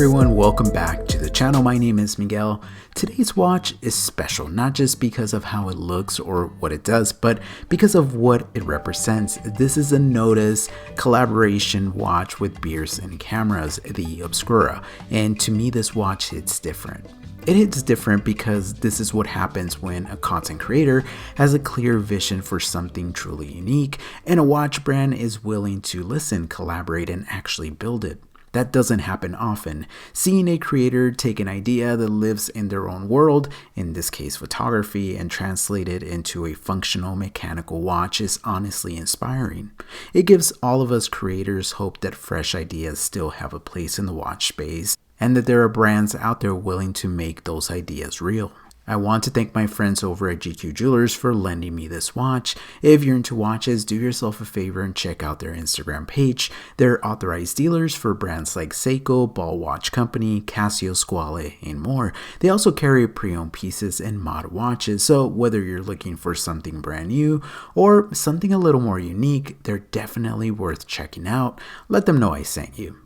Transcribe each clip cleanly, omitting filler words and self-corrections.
everyone, welcome back to the channel. My name is Miguel. Today's watch is special, not just because of how it looks or what it does, but because of what it represents. This is a Nodus collaboration watch with beers and cameras, the Obscura, and to me this watch hits different. It hits different because this is what happens when a content creator has a clear vision for something truly unique and a watch brand is willing to listen, collaborate, and actually build it. That doesn't happen often. Seeing a creator take an idea that lives in their own world, in this case photography, and translate it into a functional mechanical watch is honestly inspiring. It gives all of us creators hope that fresh ideas still have a place in the watch space, and that there are brands out there willing to make those ideas real. I want to thank my friends over at GQ Jewelers for lending me this watch. If you're into watches, do yourself a favor and check out their Instagram page. They're authorized dealers for brands like Seiko, Ball Watch Company, Casio, Squale, and more. They also carry pre-owned pieces and mod watches, so whether you're looking for something brand new or something a little more unique, they're definitely worth checking out. Let them know I sent you.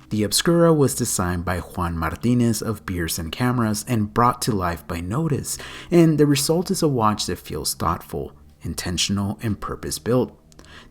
The Obscura was designed by Juan Martinez of Beers and Cameras and brought to life by Nodus, and the result is a watch that feels thoughtful, intentional, and purpose-built.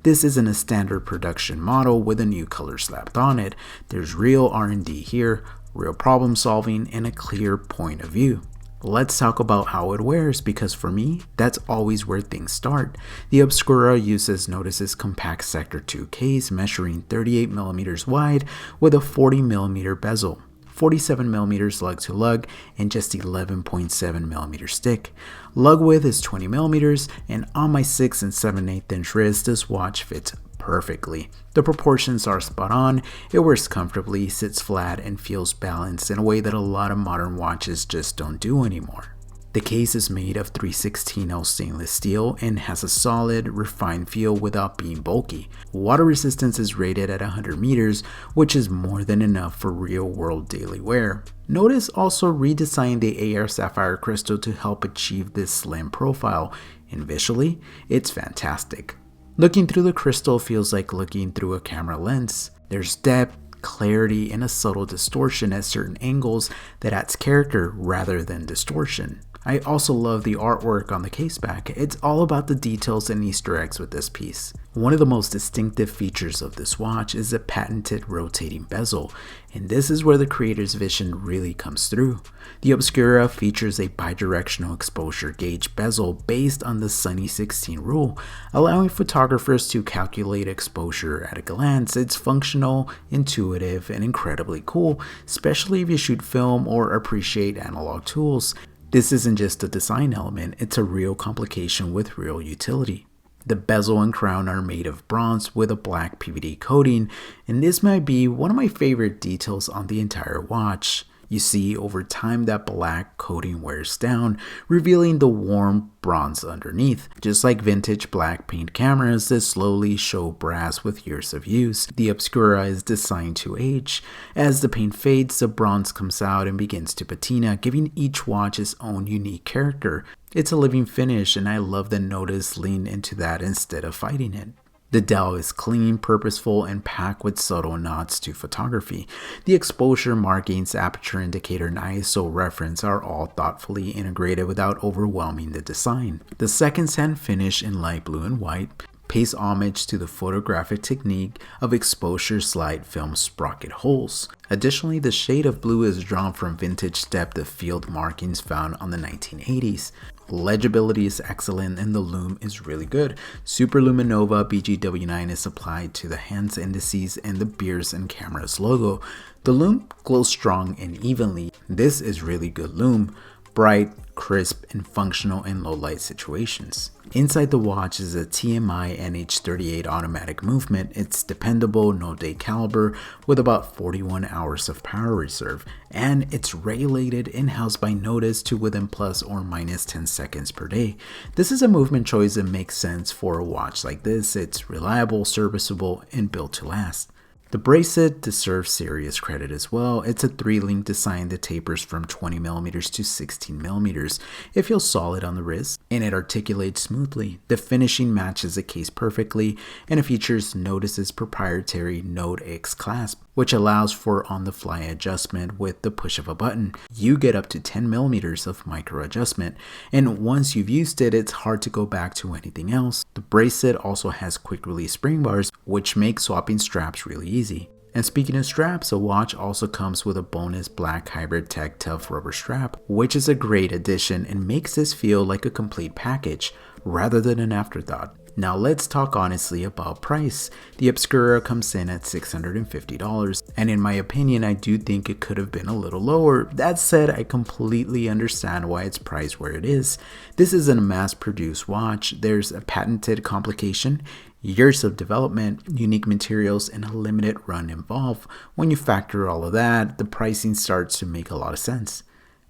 This isn't a standard production model with a new color slapped on it. There's real R&D here, real problem solving, and a clear point of view. Let's talk about how it wears, because for me, that's always where things start. The Obscura uses Nodus's compact Sector 2 case measuring 38mm wide with a 40mm bezel, 47mm lug to lug, and just 11.7mm stick. Lug width is 20mm, and on my 6 7/8 inch wrist, this watch fits perfectly. The proportions are spot on, it wears comfortably, sits flat, and feels balanced in a way that a lot of modern watches just don't do anymore. The case is made of 316L stainless steel and has a solid, refined feel without being bulky. Water resistance is rated at 100 meters, which is more than enough for real-world daily wear. Nodus also redesigned the AR Sapphire crystal to help achieve this slim profile, and visually, it's fantastic. Looking through the crystal feels like looking through a camera lens. There's depth, clarity, and a subtle distortion at certain angles that adds character rather than distortion. I also love the artwork on the case back. It's all about the details and Easter eggs with this piece. One of the most distinctive features of this watch is the patented rotating bezel, and this is where the creator's vision really comes through. The Obscura features a bidirectional exposure gauge bezel based on the Sunny 16 rule, allowing photographers to calculate exposure at a glance. It's functional, intuitive, and incredibly cool, especially if you shoot film or appreciate analog tools. This isn't just a design element, it's a real complication with real utility. The bezel and crown are made of bronze with a black PVD coating, and this might be one of my favorite details on the entire watch. You see, over time that black coating wears down, revealing the warm bronze underneath. Just like vintage black paint cameras that slowly show brass with years of use, the Obscura is designed to age. As the paint fades, the bronze comes out and begins to patina, giving each watch its own unique character. It's a living finish, and I love that Nodus leaned into that instead of fighting it. The dial is clean, purposeful, and packed with subtle nods to photography. The exposure markings, aperture indicator, and ISO reference are all thoughtfully integrated without overwhelming the design. The seconds hand finish in light blue and white pays homage to the photographic technique of exposure slide film sprocket holes. Additionally, the shade of blue is drawn from vintage depth of field markings found on the 1980s. Legibility is excellent and the lume is really good. Super Luminova BGW9 is applied to the hands indices and the Beers and Cameras logo. The lume glows strong and evenly. This is really good lume. Bright, crisp, and functional in low light situations. Inside the watch is a TMI NH38 automatic movement. It's dependable, no date caliber with about 41 hours of power reserve, and it's regulated in-house by Nodus to within plus or minus 10 seconds per day. This is a movement choice that makes sense for a watch like this. It's reliable, serviceable, and built to last. The bracelet deserves serious credit as well. It's a 3-link design that tapers from 20mm to 16mm. It feels solid on the wrist and it articulates smoothly. The finishing matches the case perfectly and it features Nodus's proprietary Node X clasp. which allows for on-the-fly adjustment with the push of a button. You get up to 10 millimeters of micro adjustment, and once you've used it, it's hard to go back to anything else. The bracelet also has quick release spring bars, which make swapping straps really easy. And speaking of straps, the watch also comes with a bonus black hybrid tech tough rubber strap, which is a great addition and makes this feel like a complete package rather than an afterthought. Now let's talk honestly about price. The Obscura comes in at $650, and in my opinion, I do think it could have been a little lower. That said, I completely understand why it's priced where it is. This isn't a mass-produced watch. There's a patented complication, years of development, unique materials, and a limited run involved. When you factor all of that, the pricing starts to make a lot of sense.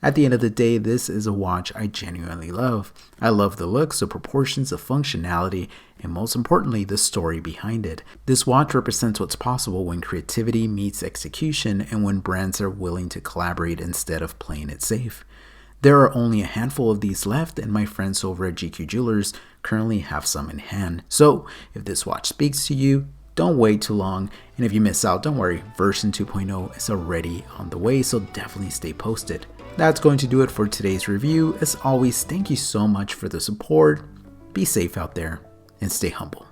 At the end of the day, this is a watch I genuinely love. I love the looks, the proportions, the functionality, and most importantly, the story behind it. This watch represents what's possible when creativity meets execution and when brands are willing to collaborate instead of playing it safe. There are only a handful of these left, and my friends over at GQ Jewelers currently have some in hand. So if this watch speaks to you, don't wait too long, and if you miss out, don't worry, version 2.0 is already on the way, so definitely stay posted. That's going to do it for today's review. As always, thank you so much for the support. Be safe out there and stay humble.